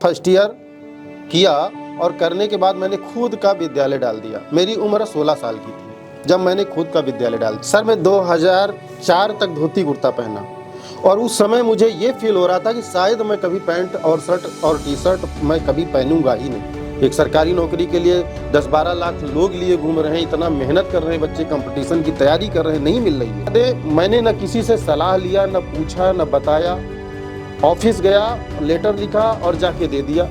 First year किया और करने के बाद मैंने खुद का विद्यालय डाल दिया। मेरी उम्र 16 साल की थी जब मैंने खुद का विद्यालय डाल दिया। सर मैं 2004 तक धोती कुर्ता पहना और उस समय मुझे ये फील हो रहा था कि शायद मैं कभी पैंट और शर्ट और टी शर्ट मैं कभी पहनूंगा ही नहीं। एक सरकारी नौकरी के लिए 10-12 लाख लोग लिए घूम रहे हैं, इतना मेहनत कर रहे हैं बच्चे, कंपटीशन की तैयारी कर रहे हैं, नहीं मिल रही है। मैंने न किसी से सलाह लिया, न पूछा, न बताया। ऑफिस गया, लेटर लिखा और जाके दे दिया।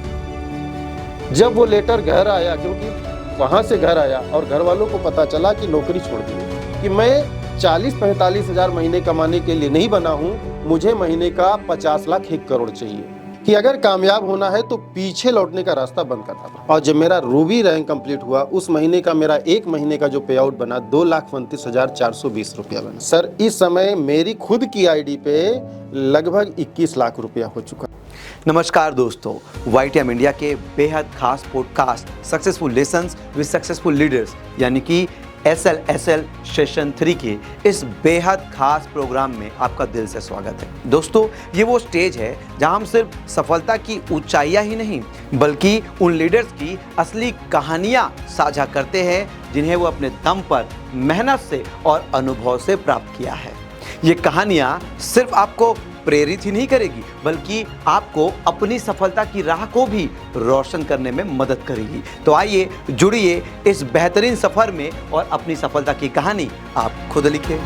जब वो लेटर घर आया, क्योंकि वहाँ से घर आया और घर वालों को पता चला कि नौकरी छोड़ दी, कि मैं 40-45 हज़ार महीने कमाने के लिए नहीं बना हूँ, मुझे महीने का 50 लाख 1 करोड़ चाहिए, कि अगर कामयाब होना है तो पीछे लौटने का रास्ता बंद करना था। और जब मेरा रूबी रैंक कंप्लीट हुआ, उस महीने का मेरा एक महीने का जो पे आउट बना 2,29,420 रुपया बना। सर इस समय मेरी खुद की आईडी पे लगभग 21 लाख रुपया हो चुका। नमस्कार दोस्तों, YTM इंडिया के बेहद खास podcast successful lessons with successful leaders यानी कि SLSL सेशन 3 के इस बेहद खास प्रोग्राम में आपका दिल से स्वागत है। दोस्तों, ये वो स्टेज है जहां हम सिर्फ सफलता की ऊंचाइयां ही नहीं बल्कि उन लीडर्स की असली कहानियां साझा करते हैं जिन्हें वो अपने दम पर मेहनत से और अनुभव से प्राप्त किया है। ये कहानियां सिर्फ आपको प्रेरित ही नहीं करेगी बल्कि आपको अपनी सफलता की राह को भी रोशन करने में मदद करेगी। तो आइए जुड़िए इस बेहतरीन सफर में और अपनी सफलता की कहानी आप खुद लिखें।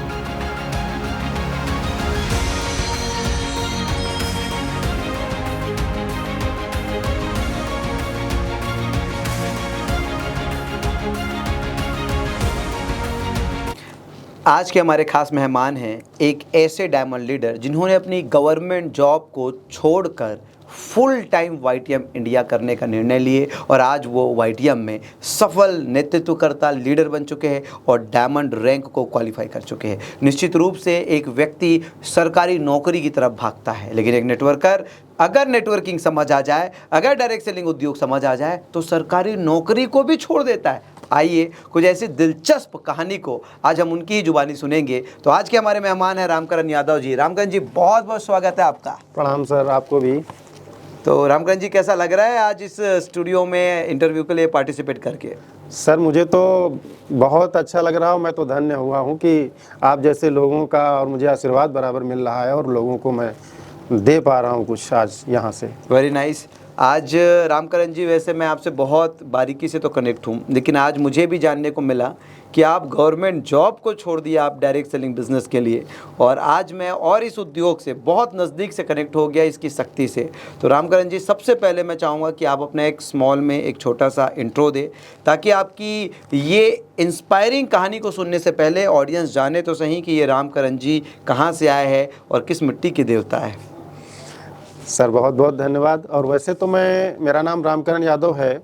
आज के हमारे खास मेहमान हैं एक ऐसे डायमंड लीडर जिन्होंने अपनी गवर्नमेंट जॉब को छोड़कर फुल टाइम YTM इंडिया करने का निर्णय लिए और आज वो YTM में सफल नेतृत्वकर्ता लीडर बन चुके हैं और डायमंड रैंक को क्वालिफाई कर चुके हैं। निश्चित रूप से एक व्यक्ति सरकारी नौकरी की तरफ भागता है, लेकिन एक नेटवर्कर अगर नेटवर्किंग समझ आ जाए, अगर डायरेक्ट सेलिंग उद्योग समझ आ जाए तो सरकारी नौकरी को भी छोड़ देता है। आइए कुछ ऐसी दिलचस्प कहानी को आज हम उनकी ही जुबानी सुनेंगे। तो आज के हमारे मेहमान हैं रामकरण यादव जी। रामकरण जी, बहुत बहुत स्वागत है आपका। प्रणाम सर, आपको भी। तो रामकरण जी, कैसा लग रहा है आज इस स्टूडियो में इंटरव्यू के लिए पार्टिसिपेट करके? सर मुझे तो बहुत अच्छा लग रहा हूँ। मैं तो धन्य हुआ हूँ कि आप जैसे लोगों का और मुझे आशीर्वाद बराबर मिल रहा है और लोगों को मैं दे पा रहा हूँ कुछ आज यहाँ से। Very nice. आज रामकरण जी, वैसे मैं आपसे बहुत बारीकी से तो कनेक्ट हूँ, लेकिन आज मुझे भी जानने को मिला कि आप गवर्नमेंट जॉब को छोड़ दिया आप डायरेक्ट सेलिंग बिजनेस के लिए, और आज मैं और इस उद्योग से बहुत नज़दीक से कनेक्ट हो गया इसकी शक्ति से। तो रामकरण जी, सबसे पहले मैं चाहूँगा कि आप अपना एक स्मॉल में एक छोटा सा इंट्रो दें ताकि आपकी ये इंस्पायरिंग कहानी को सुनने से पहले ऑडियंस जाने तो सही कि ये रामकरण जी कहाँ से आए हैं और किस मिट्टी के देवता है। सर बहुत बहुत धन्यवाद। और वैसे तो मेरा नाम रामकरण यादव है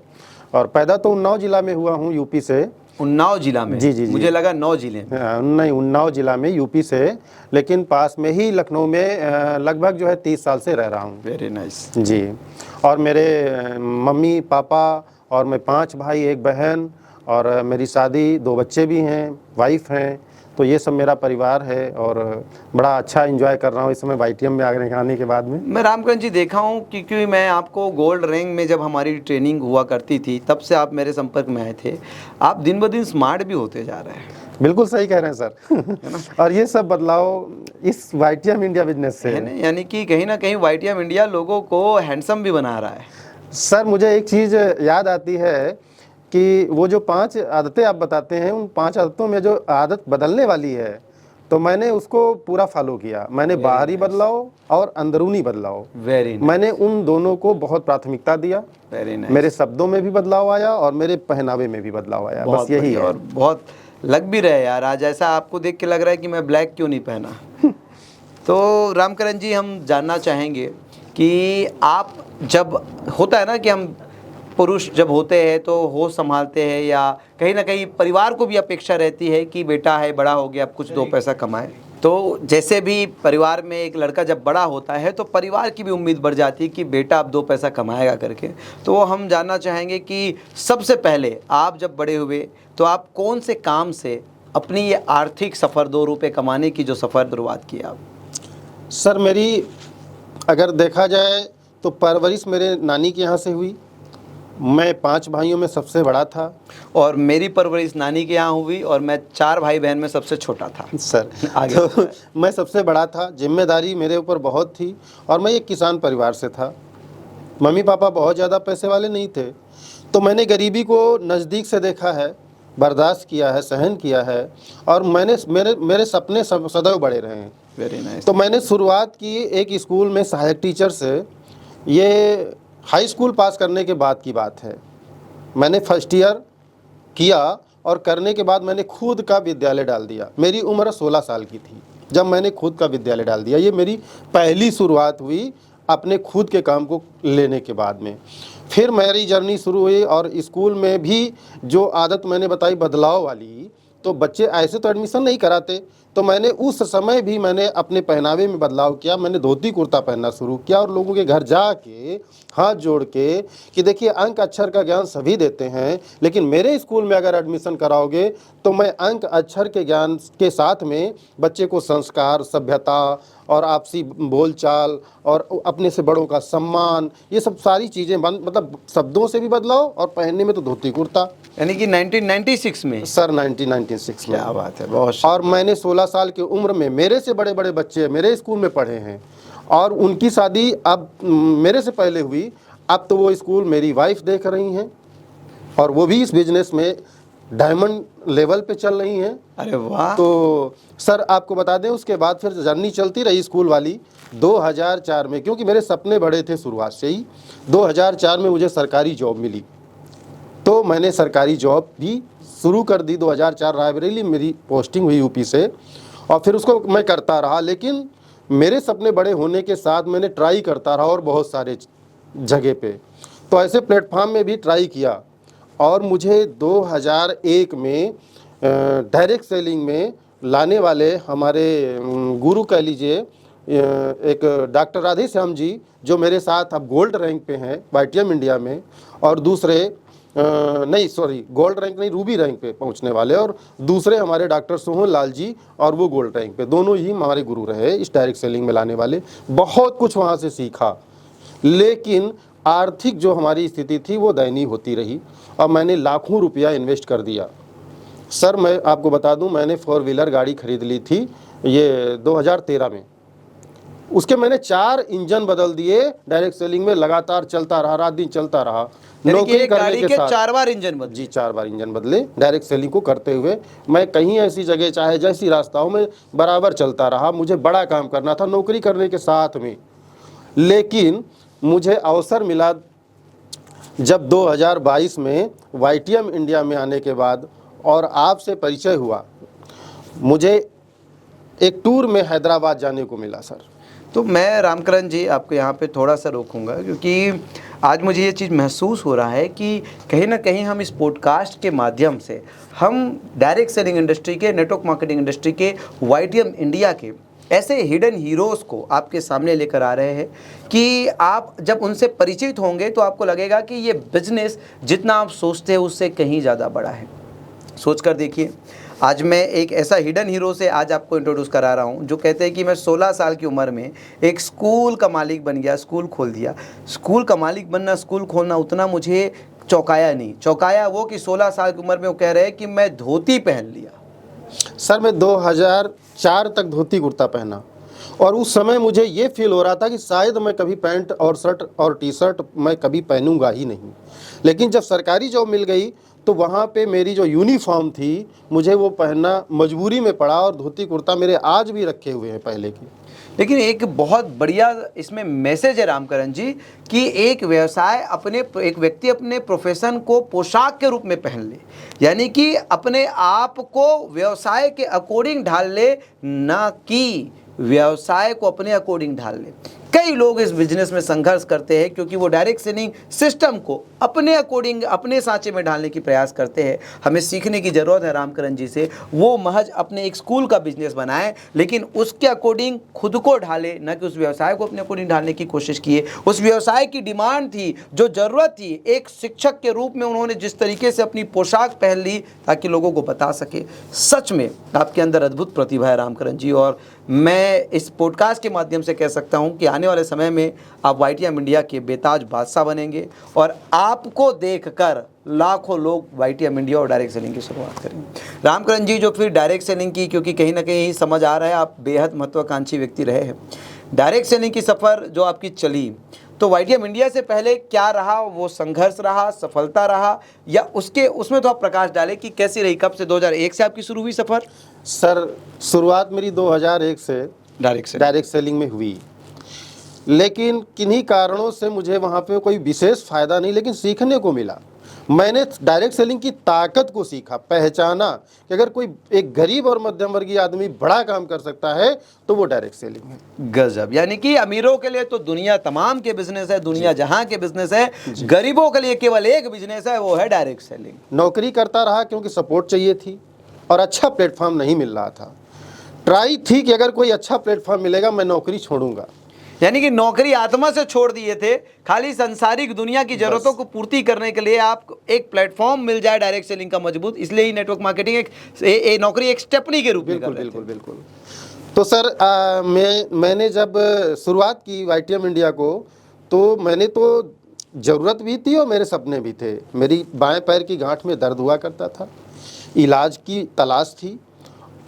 और पैदा तो उन्नाव जिला में हुआ हूँ, यूपी से। उन्नाव जिला में? जी, मुझे लगा 9 जिले में। नहीं, उन्नाव जिला में, यूपी से, लेकिन पास में ही लखनऊ में लगभग जो है 30 साल से रह रहा हूँ। वेरी नाइस जी। और मेरे मम्मी पापा और मैं 5 भाई 1 बहन, और मेरी शादी 2 बच्चे भी हैं, वाइफ हैं। तो ये सब मेरा परिवार है और बड़ा अच्छा एंजॉय कर रहा हूँ इस समय YTM में आने के बाद में। मैं रामकरण जी देखा हूँ क्योंकि मैं आपको गोल्ड रैंक में जब हमारी ट्रेनिंग हुआ करती थी तब से आप मेरे संपर्क में आए थे। आप दिन ब दिन स्मार्ट भी होते जा रहे हैं। बिल्कुल सही कह रहे हैं सर। है ना? और ये सब बदलाव इस YTM इंडिया बिजनेस से है, यानी कि कहीं ना कहीं YTM इंडिया लोगों को हैंडसम भी बना रहा है। सर मुझे एक चीज़ याद आती है कि वो जो 5 आदतें आप बताते हैं, उन 5 आदतों में जो आदत बदलने वाली है तो मैंने उसको पूरा फॉलो किया। मैंने बाहरी बदलाव और अंदरूनी बदलाव, मैंने उन दोनों को बहुत प्राथमिकता दिया। मेरे शब्दों में भी बदलाव आया और मेरे पहनावे में भी बदलाव आया। बस यही है। और बहुत लग भी रहे यार, आज ऐसा आपको देख के लग रहा है कि मैं ब्लैक क्यों नहीं पहना। तो रामकरण जी, हम जानना चाहेंगे कि आप, जब होता है ना कि हम पुरुष जब होते हैं तो होश संभालते हैं या कहीं ना कहीं परिवार को भी अपेक्षा रहती है कि बेटा है, बड़ा हो गया, अब कुछ 2 पैसा कमाए। तो जैसे भी परिवार में एक लड़का जब बड़ा होता है तो परिवार की भी उम्मीद बढ़ जाती है कि बेटा अब 2 पैसा कमाएगा करके। तो हम जानना चाहेंगे कि सबसे पहले आप जब बड़े हुए तो आप कौन से काम से अपनी ये आर्थिक सफ़र 2 रुपये कमाने की जो सफ़र शुरुआत की आप? सर मेरी अगर देखा जाए तो परवरिश मेरे नानी के यहाँ से हुई। मैं 5 भाइयों में सबसे बड़ा था। और मेरी परवरिश नानी के यहाँ हुई और मैं 4 भाई बहन में सबसे छोटा था। सर आगे तो मैं सबसे बड़ा था, जिम्मेदारी मेरे ऊपर बहुत थी और मैं एक किसान परिवार से था। मम्मी पापा बहुत ज़्यादा पैसे वाले नहीं थे, तो मैंने गरीबी को नज़दीक से देखा है, बर्दाश्त किया है, सहन किया है और मेरे सपने सदैव बड़े रहे हैं। Very nice. तो मैंने शुरुआत की एक स्कूल में सहायक टीचर से। ये हाई स्कूल पास करने के बाद की बात है। मैंने फर्स्ट ईयर किया और करने के बाद मैंने खुद का विद्यालय डाल दिया। मेरी उम्र 16 साल की थी जब मैंने खुद का विद्यालय डाल दिया। ये मेरी पहली शुरुआत हुई अपने खुद के काम को लेने के बाद में। फिर मेरी जर्नी शुरू हुई और स्कूल में भी जो आदत मैंने बताई बदलाव वाली, तो बच्चे ऐसे तो एडमिशन नहीं कराते, तो मैंने उस समय भी मैंने अपने पहनावे में बदलाव किया। मैंने धोती कुर्ता पहनना शुरू किया और लोगों के घर जाके हाथ जोड़ के कि देखिए अंक अक्षर का ज्ञान सभी देते हैं, लेकिन मेरे स्कूल में अगर एडमिशन कराओगे तो मैं अंक अक्षर के ज्ञान के साथ में बच्चे को संस्कार, सभ्यता और आपसी बोलचाल और अपने से बड़ों का सम्मान, ये सब सारी चीज़ें मतलब शब्दों से भी बदलाव और पहनने में तो धोती कुर्ता। यानी कि 1996 में? सर 1996 में। क्या बात है, बहुत। और मैंने 16 साल की उम्र में मेरे से बड़े बड़े बच्चे मेरे स्कूल में पढ़े हैं और उनकी शादी अब मेरे से पहले हुई। अब तो वो स्कूल मेरी वाइफ देख रही हैं और वो भी इस बिजनेस में डायमंड लेवल पे चल रही हैं। अरे वाह। तो सर आपको बता दें, उसके बाद फिर जर्नी चलती रही स्कूल वाली। 2004 में, क्योंकि मेरे सपने बड़े थे शुरुआत से ही, 2004 में मुझे सरकारी जॉब मिली, तो मैंने सरकारी जॉब भी शुरू कर दी। 2004 रायबरेली मेरी पोस्टिंग हुई यूपी से और फिर उसको मैं करता रहा। लेकिन मेरे सपने बड़े होने के साथ मैंने ट्राई करता रहा और बहुत सारे जगह पे, तो ऐसे प्लेटफॉर्म में भी ट्राई किया और मुझे 2001 में डायरेक्ट सेलिंग में लाने वाले हमारे गुरु कह लीजिए, एक डॉक्टर राधे श्याम जी, जो मेरे साथ अब गोल्ड रैंक पे हैं वाईटीएम इंडिया में, और दूसरे गोल्ड रैंक नहीं, रूबी रैंक पे पहुंचने वाले, और दूसरे हमारे डॉक्टर सोहन लाल जी, और वो गोल्ड रैंक पे, दोनों ही हमारे गुरु रहे इस डायरेक्ट सेलिंग में लाने वाले। बहुत कुछ वहाँ से सीखा, लेकिन आर्थिक जो हमारी स्थिति थी वो दयनीय होती रही और मैंने लाखों रुपया इन्वेस्ट कर दिया। सर मैं आपको बता दूं, मैंने 4 व्हीलर गाड़ी खरीद ली थी ये 2013 में। उसके मैंने 4 इंजन बदल दिए, डायरेक्ट सेलिंग में लगातार चलता रहा, रात दिन चलता रहा। नौकरी करने के 4 बार इंजन बदले? जी 4 बार इंजन बदले डायरेक्ट सेलिंग को करते हुए। मैं कहीं ऐसी जगह चाहे जैसी रास्ताओं में बराबर चलता रहा। मुझे बड़ा काम करना था नौकरी करने के साथ में, लेकिन मुझे अवसर मिला जब 2022 में वाईटीएम इंडिया में आने के बाद और आपसे परिचय हुआ, मुझे एक टूर में हैदराबाद जाने को मिला सर। तो मैं रामकरण जी आपको यहाँ पे थोड़ा सा रोकूंगा, क्योंकि आज मुझे ये चीज़ महसूस हो रहा है कि कहीं ना कहीं हम इस पॉडकास्ट के माध्यम से हम डायरेक्ट सेलिंग इंडस्ट्री के, नेटवर्क मार्केटिंग इंडस्ट्री के, वाईटीएम इंडिया के ऐसे हिडन हीरोज़ को आपके सामने लेकर आ रहे हैं कि आप जब उनसे परिचित होंगे तो आपको लगेगा कि ये बिजनेस जितना आप सोचते हैं उससे कहीं ज़्यादा बड़ा है। सोच कर देखिए, आज मैं एक ऐसा हिडन हीरो से आज आपको इंट्रोड्यूस करा रहा हूँ जो कहते हैं कि मैं 16 साल की उम्र में एक स्कूल का मालिक बन गया, स्कूल खोल दिया। स्कूल का मालिक बनना, स्कूल खोलना उतना मुझे चौंकाया नहीं। चौंकाया वो कि 16 साल की उम्र में वो कह रहे हैं कि मैं धोती पहन लिया। सर मैं 2004 तक धोती कुर्ता पहना और उस समय मुझे ये फील हो रहा था कि शायद मैं कभी पैंट और शर्ट और टी शर्ट मैं कभी पहनूंगा ही नहीं। लेकिन जब सरकारी जॉब मिल गई तो वहाँ पे मेरी जो यूनिफॉर्म थी मुझे वो पहनना मजबूरी में पड़ा और धोती कुर्ता मेरे आज भी रखे हुए हैं पहले की। लेकिन एक बहुत बढ़िया इसमें मैसेज है रामकरण जी कि एक व्यक्ति अपने प्रोफेशन को पोशाक के रूप में पहन ले, यानी कि अपने आप को व्यवसाय के अकॉर्डिंग ढाल ले, ना कि व्यवसाय को अपने अकॉर्डिंग ढाल ले। कई लोग इस बिजनेस में संघर्ष करते हैं क्योंकि वो डायरेक्ट सेलिंग सिस्टम को अपने अकॉर्डिंग, अपने सांचे में डालने की प्रयास करते हैं। हमें सीखने की ज़रूरत है रामकरण जी से। वो महज अपने एक स्कूल का बिजनेस बनाए, लेकिन उसके अकॉर्डिंग खुद को ढाले, न कि उस व्यवसाय को अपने अकॉर्डिंग ढालने की कोशिश किए। उस व्यवसाय की डिमांड थी, जो ज़रूरत थी, एक शिक्षक के रूप में उन्होंने जिस तरीके से अपनी पोशाक पहन ली ताकि लोगों को बता सके। सच में आपके अंदर अद्भुत प्रतिभा है रामकरण जी, और मैं इस पॉडकास्ट के माध्यम से कह सकता हूँ कि आने वाले समय में आप वाईटीएम इंडिया के बेताज बादशाह बनेंगे और आपको देखकर लाखों लोग वाईटीएम इंडिया और डायरेक्ट सेलिंग की शुरुआत करेंगे। रामकरण जी, जो फिर डायरेक्ट सेलिंग की, क्योंकि कहीं ना कहीं समझ आ रहा है आप बेहद महत्वाकांक्षी व्यक्ति रहे हैं, डायरेक्ट सेलिंग की सफ़र जो आपकी चली, तो वाईटीएम इंडिया से पहले क्या रहा, वो संघर्ष रहा, सफलता रहा, या उसमें तो आप प्रकाश डालें कि कैसी रही, कब से 2001 से आपकी शुरू हुई सफ़र? सर शुरुआत मेरी 2001 से डायरेक्ट सेलिंग में हुई, लेकिन किन्हीं कारणों से मुझे वहाँ पे कोई विशेष फ़ायदा नहीं, लेकिन सीखने को मिला। मैंने डायरेक्ट सेलिंग की ताकत को सीखा, पहचाना कि अगर कोई एक गरीब और मध्यम वर्गीय आदमी बड़ा काम कर सकता है तो वो डायरेक्ट सेलिंग है। गजब, यानी कि अमीरों के लिए तो दुनिया तमाम के बिजनेस है, दुनिया जहां के बिजनेस है, गरीबों के लिए केवल एक बिजनेस है, वो है डायरेक्ट सेलिंग। नौकरी करता रहा क्योंकि सपोर्ट चाहिए थी और अच्छा प्लेटफॉर्म नहीं मिल रहा था। ट्राई थी कि अगर कोई अच्छा प्लेटफॉर्म मिलेगा मैं नौकरी छोड़ूंगा। यानी कि नौकरी आत्मा से छोड़ दिए थे, खाली संसारिक दुनिया की जरूरतों को पूर्ति करने के लिए आपको एक प्लेटफॉर्म मिल जाए डायरेक्ट सेलिंग का मजबूत, इसलिए ही नेटवर्क मार्केटिंग एक नौकरी एक स्टेपनी के रूप में कर रहे थे। बिल्कुल। तो सर मैंने जब शुरुआत की वाईटीएम इंडिया को, तो मैंने तो ज़रूरत भी थी और मेरे सपने भी थे। मेरी बाएं पैर की गांठ में दर्द हुआ करता था, इलाज की तलाश थी,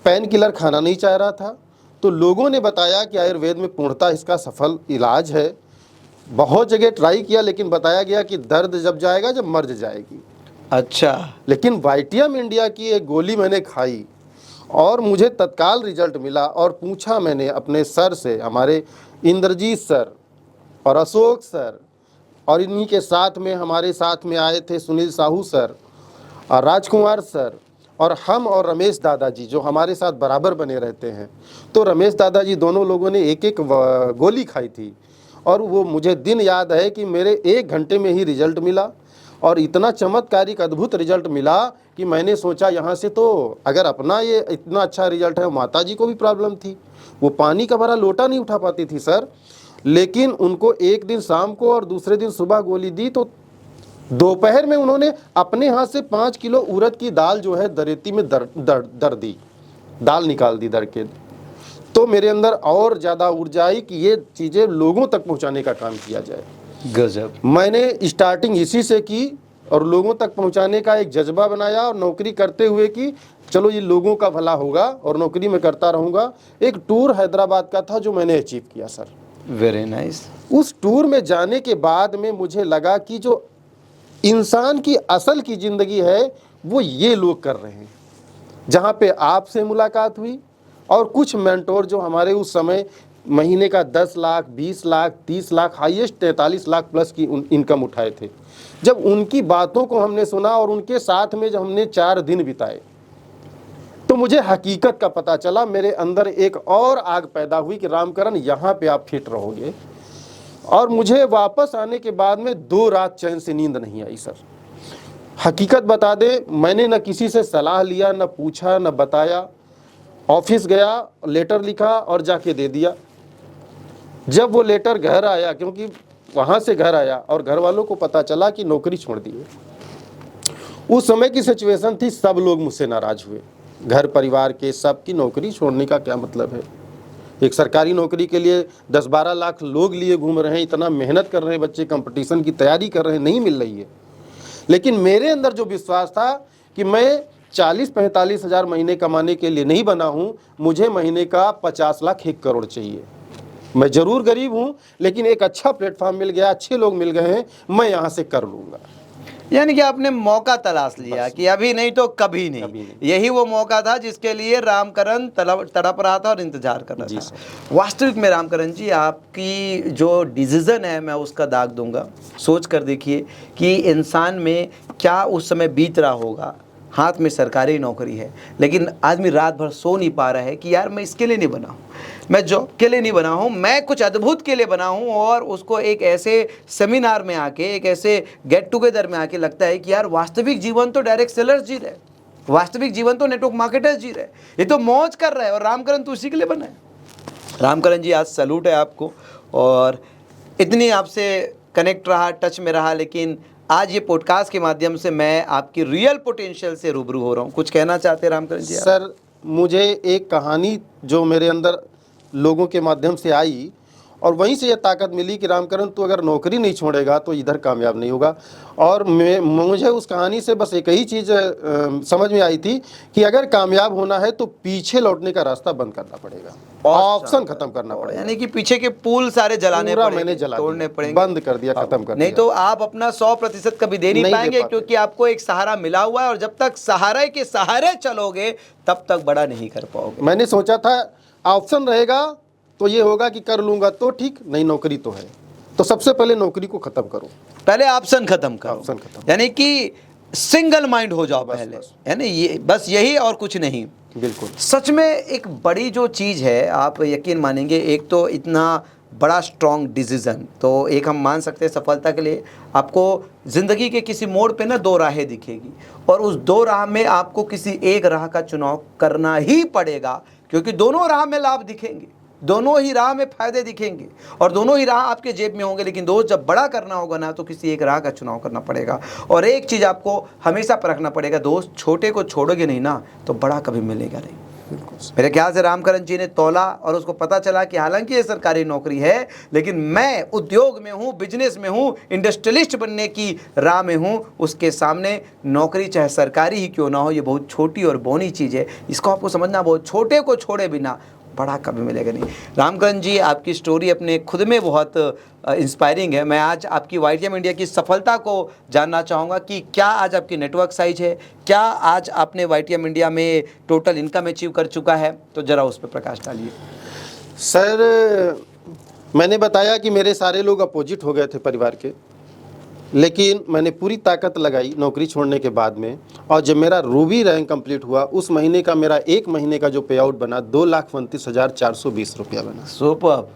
पेन किलर खाना नहीं चाह रहा था। तो लोगों ने बताया कि आयुर्वेद में पूर्णतः इसका सफल इलाज है। बहुत जगह ट्राई किया, लेकिन बताया गया कि दर्द जब जाएगा जब मर्ज जाएगी। अच्छा, लेकिन वाईटीएम इंडिया की एक गोली मैंने खाई और मुझे तत्काल रिजल्ट मिला। और पूछा मैंने अपने सर से, हमारे इंद्रजीत सर और अशोक सर, और इन्हीं के साथ में हमारे साथ में आए थे सुनील साहू सर और राजकुमार सर, और हम और रमेश दादाजी जो हमारे साथ बराबर बने रहते हैं। तो रमेश दादाजी दोनों लोगों ने एक एक गोली खाई थी और वो मुझे दिन याद है कि मेरे 1 घंटे में ही रिजल्ट मिला। और इतना चमत्कारिक अद्भुत रिजल्ट मिला कि मैंने सोचा यहाँ से तो अगर अपना ये इतना अच्छा रिजल्ट है। माता जी को भी प्रॉब्लम थी, वो पानी का भरा लोटा नहीं उठा पाती थी सर, लेकिन उनको एक दिन शाम को और दूसरे दिन सुबह गोली दी तो दोपहर में उन्होंने अपने हाथ से 5 किलो उड़द की दाल जो है दरेती में दर दी, दाल निकाल दी दर के। तो मेरे अंदर और ज़्यादा ऊर्जा आई कि ये चीज़ें लोगों तक पहुंचाने का काम किया जाए। गजब। मैंने स्टार्टिंग इसी से की और लोगों तक पहुंचाने का एक जज्बा बनाया और नौकरी करते हुए कि चलो ये लोगों का भला होगा और नौकरी में करता रहूँगा। एक टूर हैदराबाद का था जो मैंने अचीव किया सर। Very nice. उस टूर में जाने के बाद में मुझे लगा कि जो इंसान की असल की ज़िंदगी है वो ये लोग कर रहे हैं। जहाँ पे आपसे मुलाकात हुई और कुछ मेंटोर जो हमारे उस समय महीने का 10 लाख, 20 लाख, 30 लाख, हाईएस्ट 43 लाख प्लस की इनकम उठाए थे, जब उनकी बातों को हमने सुना और उनके साथ में जब हमने 4 दिन बिताए तो मुझे हकीकत का पता चला। मेरे अंदर एक और आग पैदा हुई कि रामकरण यहाँ पे आप फिट रहोगे। और मुझे वापस आने के बाद में 2 रात चैन से नींद नहीं आई सर। हकीकत बता दे, मैंने न किसी से सलाह लिया, न पूछा, न बताया। ऑफिस गया, लेटर लिखा और जाके दे दिया। जब वो लेटर घर आया, क्योंकि वहाँ से घर आया और घर वालों को पता चला कि नौकरी छोड़ दी है। उस समय की सिचुएशन थी, सब लोग मुझसे नाराज़ हुए, घर परिवार के सब की नौकरी छोड़ने का क्या मतलब है। एक सरकारी नौकरी के लिए 10-12 लाख लोग लिए घूम रहे हैं, इतना मेहनत कर रहे हैं बच्चे, कंपटीशन की तैयारी कर रहे हैं, नहीं मिल रही है। लेकिन मेरे अंदर जो विश्वास था कि मैं 40-45 हज़ार महीने कमाने के लिए नहीं बना हूँ, मुझे महीने का 50 लाख 1 करोड़ चाहिए। मैं ज़रूर गरीब हूँ, लेकिन एक अच्छा प्लेटफॉर्म मिल गया, अच्छे लोग मिल गए हैं, मैं यहाँ से कर लूँगा। यानी कि आपने मौका तलाश लिया कि अभी नहीं तो कभी नहीं। यही वो मौका था जिसके लिए रामकरण तड़प रहा था और इंतजार कर रहा था। वास्तविक में रामकरण जी, आपकी जो डिसीजन है मैं उसका दाग दूंगा। सोच कर देखिए कि इंसान में क्या उस समय बीत रहा होगा। हाथ में सरकारी नौकरी है, लेकिन आदमी रात भर सो नहीं पा रहा है कि यार मैं इसके लिए नहीं बना हूँ, मैं जॉब के लिए नहीं बना हूँ, मैं कुछ अद्भुत के लिए बना हूँ। और उसको एक ऐसे सेमिनार में आके, एक ऐसे गेट टुगेदर में आके लगता है कि यार वास्तविक जीवन तो डायरेक्ट सेलर्स जी रहे, वास्तविक जीवन तो नेटवर्क मार्केटर्स जी रहे, ये तो मौज कर रहा है और रामकरण तो उसी के लिए बना है। रामकरण जी, आज सैल्यूट है आपको, और इतनी आपसे कनेक्ट रहा, टच में रहा, लेकिन आज ये पॉडकास्ट के माध्यम से मैं आपकी रियल पोटेंशियल से रूबरू हो रहा हूँ। कुछ कहना चाहते हैं रामकरण जी? सर, मुझे एक कहानी जो मेरे अंदर लोगों के माध्यम से आई और वहीं से ये ताकत मिली कि रामकरण तू अगर नौकरी नहीं छोड़ेगा तो इधर कामयाब नहीं होगा। और मुझे उस कहानी से बस एक ही चीज़ समझ में आई थी कि अगर कामयाब होना है तो पीछे लौटने का रास्ता बंद करना पड़ेगा, ऑप्शन खत्म करना पड़ेगा। यानी कि पीछे के पुल सारे जलाने पूरा पड़ेंगे, मैंने जला तोड़ने दिया, पड़ेंगे, बंद कर दिया, खत्म कर नहीं दिया। तो आप अपना 100% कभी दे नहीं नहीं दे पाएंगे, पाते। क्योंकि आपको एक सहारा मिला हुआ है और जब तक सहारे के सहारे चलोगे तब तक बड़ा नहीं कर पाओगे। मैंने सोचा था ऑप्शन रहेगा तो ये होगा कि कर लूंगा तो ठीक, नहीं नौकरी तो है, तो सबसे पहले नौकरी को खत्म करो, पहले ऑप्शन खत्म करो, ऑप्शन खत्म। यानी कि सिंगल माइंड हो जाओ पहले, यानी ये बस यही और कुछ नहीं। बिल्कुल सच में एक बड़ी जो चीज़ है, आप यकीन मानेंगे, एक तो इतना बड़ा स्ट्रॉन्ग डिसीज़न, तो एक हम मान सकते हैं सफलता के लिए आपको ज़िंदगी के किसी मोड़ पे ना दो राहें दिखेगी और उस दो राह में आपको किसी एक राह का चुनाव करना ही पड़ेगा, क्योंकि दोनों राह में लाभ दिखेंगे, दोनों ही राह में फायदे दिखेंगे और दोनों ही राह आपके जेब में होंगे। लेकिन दोस्त जब बड़ा करना होगा ना तो किसी एक राह का चुनाव करना पड़ेगा। और एक चीज़ आपको हमेशा परखना पड़ेगा दोस्त, छोटे को छोड़ोगे नहीं ना तो बड़ा कभी मिलेगा नहीं। मेरे ख्याल से रामकरण जी ने तौला और उसको पता चला कि हालांकि ये सरकारी नौकरी है लेकिन मैं उद्योग में हूँ, बिजनेस में हूँ, इंडस्ट्रियलिस्ट बनने की राह में हूँ। उसके सामने नौकरी चाहे सरकारी ही क्यों ना हो, ये बहुत छोटी और बौनी चीज़ है, इसको आपको समझना। बहुत छोटे को छोड़े बिना बड़ा कभी मिलेगा नहीं। रामकरण जी, आपकी स्टोरी अपने खुद में बहुत इंस्पायरिंग है। मैं आज आपकी YTM इंडिया की सफलता को जानना चाहूँगा कि क्या आज आपकी नेटवर्क साइज है, क्या आज आपने YTM इंडिया में टोटल इनकम अचीव कर चुका है, तो ज़रा उस पर प्रकाश डालिए। सर, मैंने बताया कि मेरे सारे लोग अपोजिट हो गए थे परिवार के, लेकिन मैंने पूरी ताकत लगाई नौकरी छोड़ने के बाद में, और जब मेरा रूबी रैंक कंप्लीट हुआ उस महीने का मेरा एक महीने का जो पे आउट बना 2,29,420 रुपया बना। सुपर।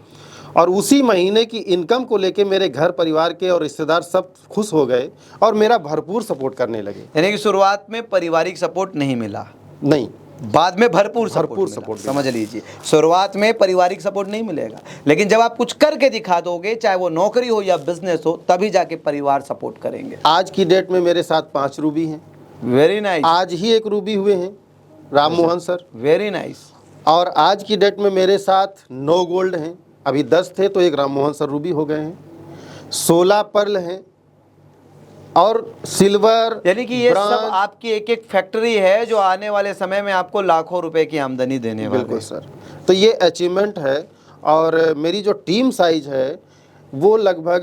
और उसी महीने की इनकम को लेके मेरे घर परिवार के और रिश्तेदार सब खुश हो गए और मेरा भरपूर सपोर्ट करने लगे। यानी कि शुरुआत में पारिवारिक सपोर्ट नहीं मिला, नहीं, बाद में भरपूर भरपूर सपोर्ट सपोर्ट। समझ लीजिए, शुरुआत में पारिवारिक सपोर्ट नहीं मिलेगा, लेकिन जब आप कुछ करके दिखा दोगे, चाहे वो नौकरी हो या बिजनेस हो, तभी जाके परिवार सपोर्ट करेंगे। आज की डेट में मेरे साथ 5 रूबी हैं। Very nice. आज ही एक रूबी हुए हैं, Ram Mohan sir. Very nice. और आज की डेट में मेरे साथ 9 गोल्ड हैं, अभी 10 थे तो एक राम मोहन सर रूबी हो गए हैं, 16 पर्ल हैं और सिल्वर। यानी कि ये सब आपकी एक एक फैक्ट्री है जो आने वाले समय में आपको लाखों रुपए की आमदनी देने वाली है। बिल्कुल सर, तो ये अचीवमेंट है। और मेरी जो टीम साइज है वो लगभग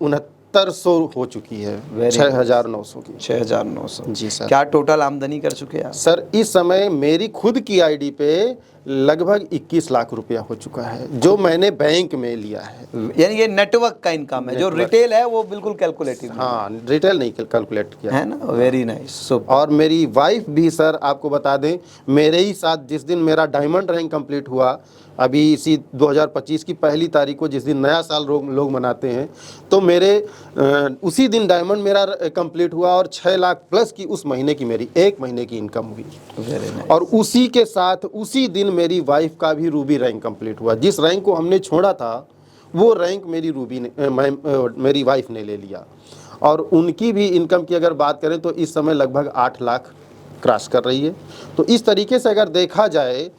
6900 हो चुकी है, 6900 की। 6900 जी सर। क्या टोटल आमदनी कर चुके हैं आप? सर, इस समय मेरी खुद की आईडी पे लगभग 21 लाख रुपया हो चुका है जो मैंने बैंक में लिया है। यानी ये नेटवर्क का इनकम है, जो रिटेल है वो बिल्कुल कैलकुलेटिव है। हाँ, रिटेल नहीं कैलकुलेट किया है ना। Very nice. और मेरी वाइफ भी सर, आपको बता दें, मेरे ही साथ जिस दिन मेरा डायमंड रैंक कंप्लीट हुआ, अभी इसी 2025 की पहली तारीख को, जिस दिन नया साल लोग मनाते हैं, तो मेरे उसी दिन डायमंड मेरा कंप्लीट हुआ और 6 लाख प्लस की उस महीने की मेरी एक महीने की इनकम हुई। Very nice. और उसी के साथ उसी दिन मेरी वाइफ का भी रूबी रैंक कंप्लीट हुआ। जिस रैंक को हमने छोड़ा था वो रैंक मेरी रूबी ने मेरी वाइफ ने ले लिया। और उनकी भी इनकम की अगर बात करें तो इस समय लगभग 8 लाख क्रॉस कर रही है। तो इस तरीके से अगर देखा जाए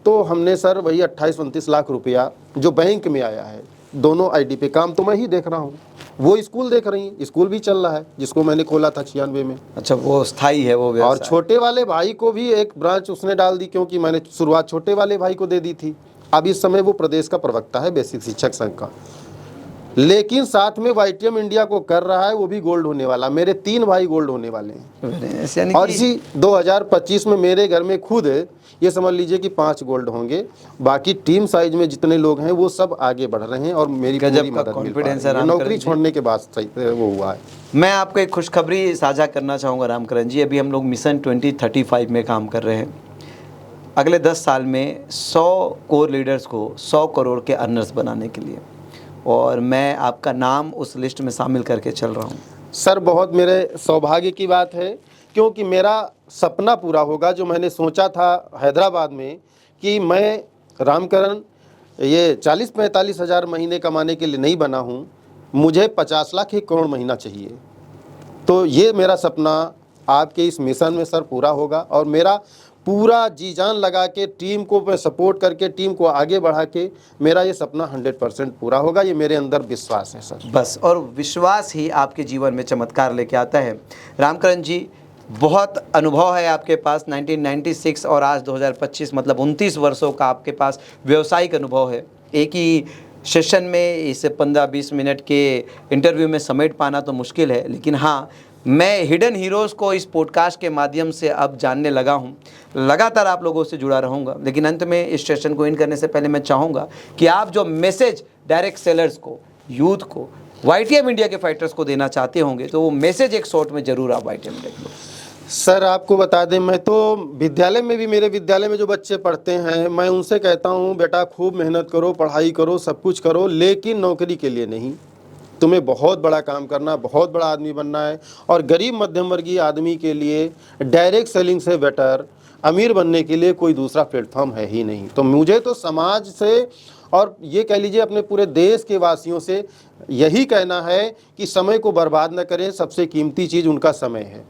तो हमने सर वही 28-29 लाख रुपया जो बैंक में आया है, दोनों आईडी पे। काम तो मैं ही देख रहा हूँ, वो स्कूल देख रही हैं, स्कूल भी चल रहा है जिसको मैंने खोला था 96 में। अच्छा, वो स्थायी है वो व्यवसाय। और छोटे वाले भाई को भी एक ब्रांच उसने डाल दी, क्योंकि मैंने शुरुआत छोटे वाले भाई को दे दी थी। अब इस समय वो प्रदेश का प्रवक्ता है बेसिक शिक्षक संघ का, लेकिन साथ में YTM इंडिया को कर रहा है, वो भी गोल्ड होने वाला। मेरे 3 भाई गोल्ड होने वाले हैं। और इसी 2025 में मेरे घर में खुद ये समझ लीजिए कि 5 गोल्ड होंगे। बाकी टीम साइज में जितने लोग हैं वो सब आगे बढ़ रहे हैं और मेरी पूरी मदद मिल पा रही है। नौकरी छोड़ने के बाद वो हुआ है। मैं आपको एक खुशखबरी साझा करना चाहूँगा रामकरण जी। अभी हम लोग मिशन 2035 में काम कर रहे हैं। अगले 10 साल में 100 कोर लीडर्स को 100 करोड़ के अर्नर्स बनाने के लिए, और मैं आपका नाम उस लिस्ट में शामिल करके चल रहा हूँ। सर, बहुत मेरे सौभाग्य की बात है, क्योंकि मेरा सपना पूरा होगा जो मैंने सोचा था हैदराबाद में कि मैं रामकरण ये 40-45 हज़ार महीने कमाने के लिए नहीं बना हूँ, मुझे 50 लाख 1 करोड़ महीना चाहिए। तो ये मेरा सपना आपके इस मिशन में सर पूरा होगा और मेरा पूरा जी जान लगा के टीम को मैं सपोर्ट करके टीम को आगे बढ़ा के मेरा ये सपना 100% पूरा होगा। ये मेरे अंदर विश्वास है सर। बस, और विश्वास ही आपके जीवन में चमत्कार लेके आता है। रामकरण जी, बहुत अनुभव है आपके पास, 1996 और आज 2025, मतलब 29 वर्षों का आपके पास व्यावसायिक अनुभव है। एक ही सेशन में इसे 15-20 मिनट के इंटरव्यू में समेट पाना तो मुश्किल है, लेकिन हाँ, मैं हिडन हीरोज़ को इस पॉडकास्ट के माध्यम से अब जानने लगा हूँ। लगातार आप लोगों से जुड़ा रहूँगा। लेकिन अंत में इस सेशन को एंड करने से पहले मैं चाहूँगा कि आप जो मैसेज डायरेक्ट सेलर्स को, यूथ को, YTM इंडिया के फाइटर्स को देना चाहते होंगे, तो वो मैसेज एक शॉर्ट में ज़रूर आप YTM इंडिया को। सर आपको बता दें, मैं तो विद्यालय में भी, मेरे विद्यालय में जो बच्चे पढ़ते हैं, मैं उनसे कहता हूँ बेटा खूब मेहनत करो, पढ़ाई करो, सब कुछ करो, लेकिन नौकरी के लिए नहीं। तुम्हें बहुत बड़ा काम करना, बहुत बड़ा आदमी बनना है। और गरीब मध्यम वर्गीय आदमी के लिए डायरेक्ट सेलिंग से बेटर अमीर बनने के लिए कोई दूसरा प्लेटफॉर्म है ही नहीं। तो मुझे तो समाज से और ये कह लीजिए अपने पूरे देश के वासियों से यही कहना है कि समय को बर्बाद न करें। सबसे कीमती चीज़ उनका समय है।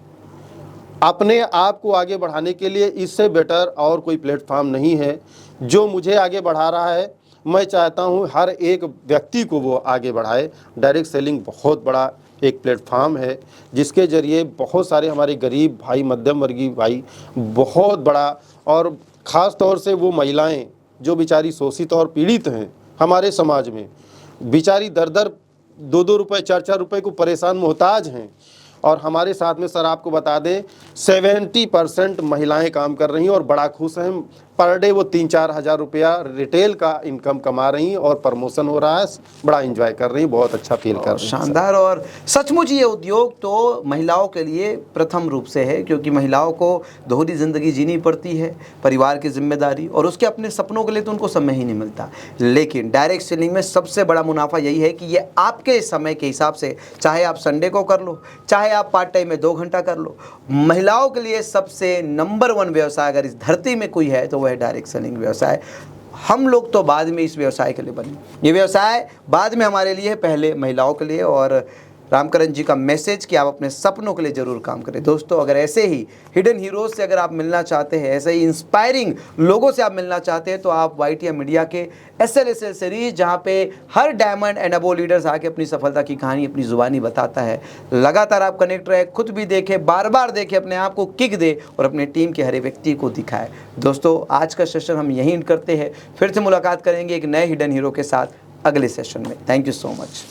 अपने आप को आगे बढ़ाने के लिए इससे बेटर और कोई प्लेटफॉर्म नहीं है जो मुझे आगे बढ़ा रहा है। मैं चाहता हूं हर एक व्यक्ति को वो आगे बढ़ाए। डायरेक्ट सेलिंग बहुत बड़ा एक प्लेटफॉर्म है जिसके ज़रिए बहुत सारे हमारे गरीब भाई, मध्यम वर्गीय भाई, बहुत बड़ा, और ख़ास तौर से वो महिलाएं जो बेचारी शोषित और पीड़ित हैं हमारे समाज में, बेचारी दर दर 2-2 रुपये, 4-4 रुपये को परेशान मोहताज हैं। और हमारे साथ में सर आपको बता दें 70% महिलाएं काम कर रही हैं और बड़ा खुश हैं। पर डे वो 3-4 हज़ार रुपया रिटेल का इनकम कमा रही हैं और प्रमोशन हो रहा है, बड़ा एंजॉय कर रही हैं, बहुत अच्छा फील कर रही हैं। शानदार। और सचमुच ये उद्योग तो महिलाओं के लिए प्रथम रूप से है, क्योंकि महिलाओं को दोहरी ज़िंदगी जीनी पड़ती है, परिवार की जिम्मेदारी और उसके अपने सपनों के लिए तो उनको समय ही नहीं मिलता। लेकिन डायरेक्ट सेलिंग में सबसे बड़ा मुनाफा यही है कि ये आपके समय के हिसाब से, चाहे आप संडे को कर लो, चाहे आप पार्ट टाइम में 2 घंटा कर लो, महिलाओं के लिए सबसे नंबर 1 व्यवसाय अगर इस धरती में कोई है तो वह है डायरेक्ट सेलिंग व्यवसाय। हम लोग तो बाद में इस व्यवसाय के लिए बने, ये व्यवसाय बाद में हमारे लिए है, पहले महिलाओं के लिए। और रामकरण जी का मैसेज कि आप अपने सपनों के लिए ज़रूर काम करें। दोस्तों, अगर ऐसे ही हिडन हीरोज़ से अगर आप मिलना चाहते हैं, ऐसे ही इंस्पायरिंग लोगों से आप मिलना चाहते हैं, तो आप YTM मीडिया के SLSL सीरीज़, जहाँ पे हर डायमंड एंड अबो लीडर्स आके अपनी सफलता की कहानी अपनी ज़ुबानी बताता है, लगातार आप कनेक्ट रहे, खुद भी देखें, बार बार देखें, अपने आप को किक दे और अपने टीम के हर एक व्यक्ति को दिखाए। दोस्तों, आज का सेशन हम यहीं एंड करते हैं। फिर से मुलाकात करेंगे एक नए हिडन हीरो के साथ अगले सेशन में। Thank you so much.